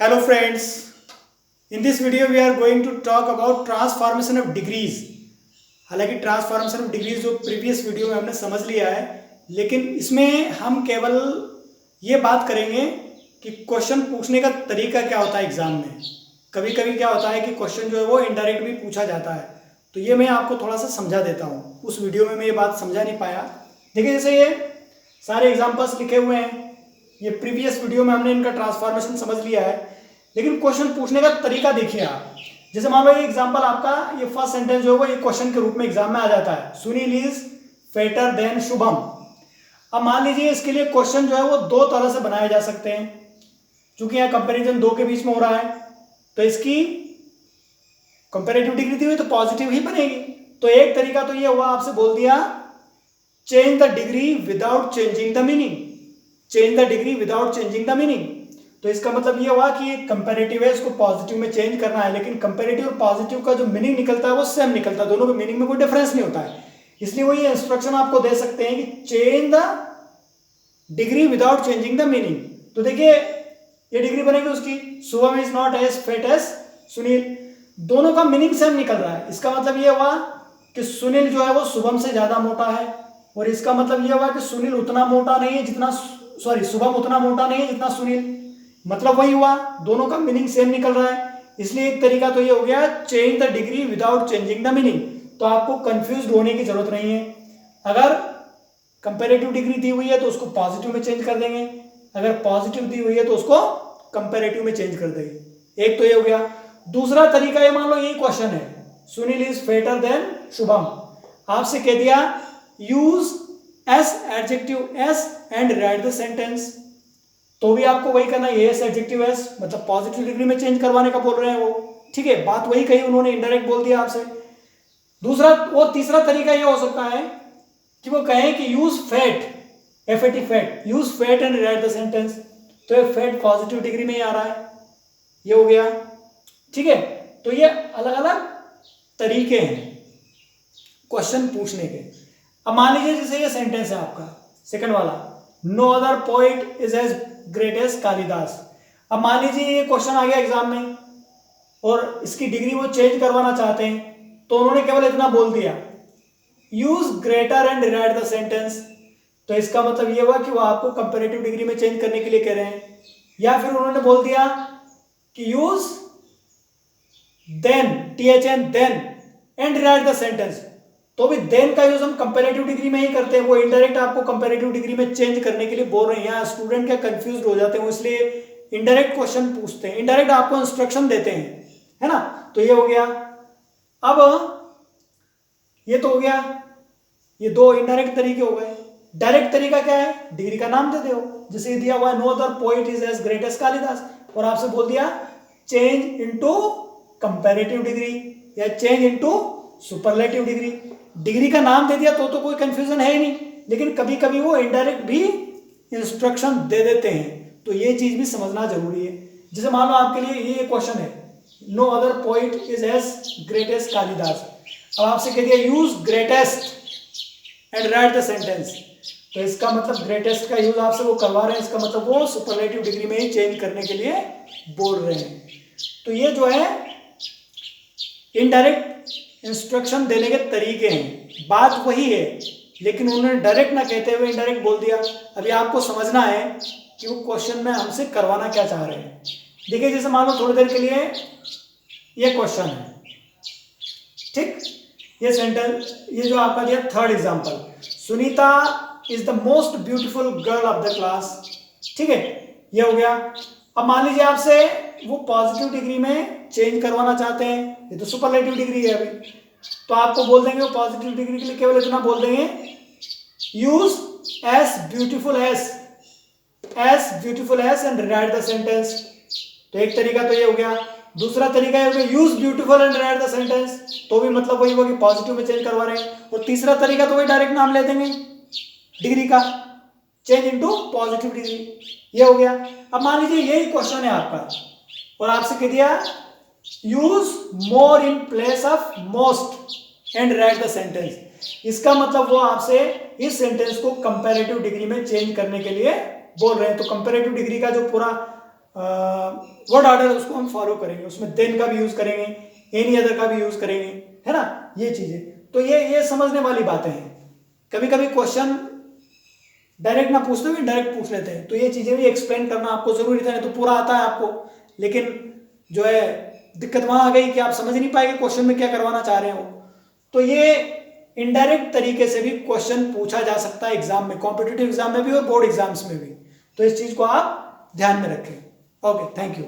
Hello friends, in this video we are going to talk about transformation of degrees। हालांकि transformation of degrees जो previous video में हमने समझ लिया है, लेकिन इसमें हम केवल ये बात करेंगे कि क्वेश्चन पूछने का तरीका क्या होता है एग्जाम में। कभी कभी क्या होता है कि क्वेश्चन जो है वो इनडायरेक्ट भी पूछा जाता है, तो ये मैं आपको थोड़ा सा समझा देता हूँ। उस वीडियो में मैं ये बात समझा नहीं पाया। देखिए जैसे ये सारे एग्जाम्पल्स लिखे हुए हैं, ये प्रीवियस वीडियो में हमने इनका ट्रांसफॉर्मेशन समझ लिया है, लेकिन क्वेश्चन पूछने का तरीका देखिए आप। जैसे मान लो ये एग्जांपल आपका, ये फर्स्ट सेंटेंस जो होगा ये क्वेश्चन के रूप में एग्जाम में आ जाता है, Sunil is fatter than Shubham. अब मान लीजिए इसके लिए क्वेश्चन जो है वो दो तरह से बनाए जा सकते हैं। क्योंकि यहाँ कंपेरिजन दो के बीच में हो रहा है, तो इसकी कंपेरेटिव डिग्री दी हुई तो पॉजिटिव ही बनेगी। तो एक तरीका तो ये हुआ, आपसे बोल दिया change the degree without changing the meaning, change the degree without changing the meaning. तो इसका मतलब ये हुआ कि कंपैरेटिव है, इसको पॉजिटिव में चेंज करना है, लेकिन कंपैरेटिव और पॉजिटिव का जो मीनिंग निकलता है वो सेम निकलता है, दोनों के मीनिंग में कोई डिफरेंस नहीं होता है। इसलिए वो ये इंस्ट्रक्शन आपको दे सकते हैं कि change the degree without changing the meaning. तो देखिए ये डिग्री बनेगी उसकी, Shubham is not as fit as Sunil. दोनों का मीनिंग सेम निकल रहा है। इसका मतलब ये हुआ कि सुनील जो है वो शुभम से ज्यादा मोटा है, और इसका मतलब ये हुआ कि सुनील उतना मोटा नहीं है जितना, सॉरी शुभम उतना मोटा नहीं है जितना सुनील। मतलब वही हुआ, दोनों का मीनिंग सेम निकल रहा है। इसलिए एक तरीका तो ये हो गया change the degree without changing the meaning. तो आपको कंफ्यूज होने की जरूरत नहीं है। अगर कंपैरेटिव डिग्री दी हुई है तो उसको पॉजिटिव में चेंज कर देंगे, अगर पॉजिटिव दी हुई है तो उसको कंपैरेटिव में चेंज कर देंगे। एक तो ये हो गया। दूसरा तरीका, ये मान लो यही क्वेश्चन है, Sunil is fatter than Shubham. आपसे कह दिया use as adjective as and write the sentence, तो भी आपको वही करना है, एस एडजेक्टिव एस, मतलब पॉजिटिव डिग्री में चेंज करवाने का बोल रहे हैं वो। ठीक है, बात वही कही उन्होंने, इनडायरेक्ट बोल दिया आपसे। दूसरा और तीसरा तरीका ये हो सकता है कि वो कहें कि use fat, FAT fat, use fat and write the sentence. तो ये फैट पॉजिटिव डिग्री में ही आ रहा है, ये हो गया। ठीक है, तो ये अलग अलग तरीके हैं क्वेश्चन पूछने के। अब मान लीजिए जैसे ये सेंटेंस है आपका सेकंड वाला, no other poet is as great as Kalidas. अब मान लीजिए ये क्वेश्चन आ गया एग्जाम में और इसकी डिग्री वो चेंज करवाना चाहते हैं, तो उन्होंने केवल इतना बोल दिया use greater and write the sentence. तो इसका मतलब ये हुआ कि वो आपको कंपैरेटिव डिग्री में चेंज करने के लिए कह रहे हैं। या फिर उन्होंने बोल दिया कि use than, THN than and write the sentence, तो भी देन का यूज हम कंपैरेटिव डिग्री में ही करते हैं। वो इनडायरेक्ट आपको कंपैरेटिव डिग्री में चेंज करने के लिए बोल रहे हैं। यहाँ स्टूडेंट क्या कंफ्यूज हो जाते हैं, इसलिए इनडायरेक्ट क्वेश्चन पूछते हैं, इनडायरेक्ट आपको इंस्ट्रक्शन देते हैं, है ना। तो ये हो गया। अब ये तो हो गया, ये दो इनडायरेक्ट तरीके हो गए। डायरेक्ट तरीका क्या है, डिग्री का नाम दे दो, जैसे दिया हुआ no other poet is as great as Kalidas, और आपसे बोल दिया चेंज इनटू कंपैरेटिव डिग्री या change into superlative degree. Degree का नाम दे दिया तो कोई कंफ्यूजन है ही नहीं, लेकिन कभी कभी वो इनडायरेक्ट भी इंस्ट्रक्शन दे देते हैं, तो ये चीज भी समझना जरूरी है। जैसे मान लो आपके लिए ये क्वेश्चन है, no other poet is as great as Kalidas. अब आपसे कह दिया use greatest and write the sentence, तो इसका मतलब ग्रेटेस्ट का यूज आपसे वो करवा रहे हैं, इसका मतलब वो सुपरलेटिव डिग्री में ही चेंज करने के लिए बोल रहे हैं। तो ये जो है इनडायरेक्ट इंस्ट्रक्शन देने के तरीके हैं। बात वही है, लेकिन उन्होंने डायरेक्ट ना कहते हुए इनडायरेक्ट बोल दिया। अभी आपको समझना है कि वो क्वेश्चन में हमसे करवाना क्या चाह रहे हैं। देखिए जैसे मान लो थोड़ी देर के लिए ये क्वेश्चन है, ठीक, ये सेंटेंस, ये जो आपका दिया third example, Sunita is the most beautiful girl of the class. ठीक है, ये हो गया। अब मान लीजिए आपसे वो पॉजिटिव डिग्री में चेंज करवाना चाहते हैं, ये तो सुपरलेटिव डिग्री है अभी, तो आपको बोल देंगे वो पॉजिटिव डिग्री के लिए केवल इतना बोल देंगे use S beautiful S, S beautiful S and write the sentence. तो एक तरीका तो ये हो गया। दूसरा तरीका ये हो गया use beautiful and write the sentence, तो भी मतलब वही हुआ कि पॉजिटिव में चेंज करवा रहे हैं। और तीसरा तरीका तो वही डायरेक्ट नाम ले देंगे डिग्री का, चेंज इनटू पॉजिटिव डिग्री, ये हो गया। अब मान लीजिए यही क्वेश्चन है आपका और आपसे कह दिया use more in place of most and write the sentence. इसका मतलब वो आपसे इस सेंटेंस को कंपैरेटिव डिग्री में चेंज करने के लिए बोल रहे हैं। तो कंपैरेटिव डिग्री का जो पूरा वर्ड ऑर्डर उसको हम फॉलो करेंगे, उसमें देन का भी यूज करेंगे, एनी अदर का भी यूज करेंगे, है ना, ये चीजें। तो ये समझने वाली बातें हैं। कभी कभी क्वेश्चन डायरेक्ट ना पूछते हुए डायरेक्ट पूछ लेते हैं, तो ये चीजें भी एक्सप्लेन करना आपको जरूरी था, नहीं तो पूरा आता है आपको, लेकिन जो है दिक्कत वहां आ गई कि आप समझ नहीं पाएंगे क्वेश्चन में क्या करवाना चाह रहे हो। तो ये इनडायरेक्ट तरीके से भी क्वेश्चन पूछा जा सकता है एग्जाम में, कॉम्पिटिटिव एग्जाम में भी और बोर्ड एग्जाम्स में भी। तो इस चीज को आप ध्यान में रखें। Okay, thank you.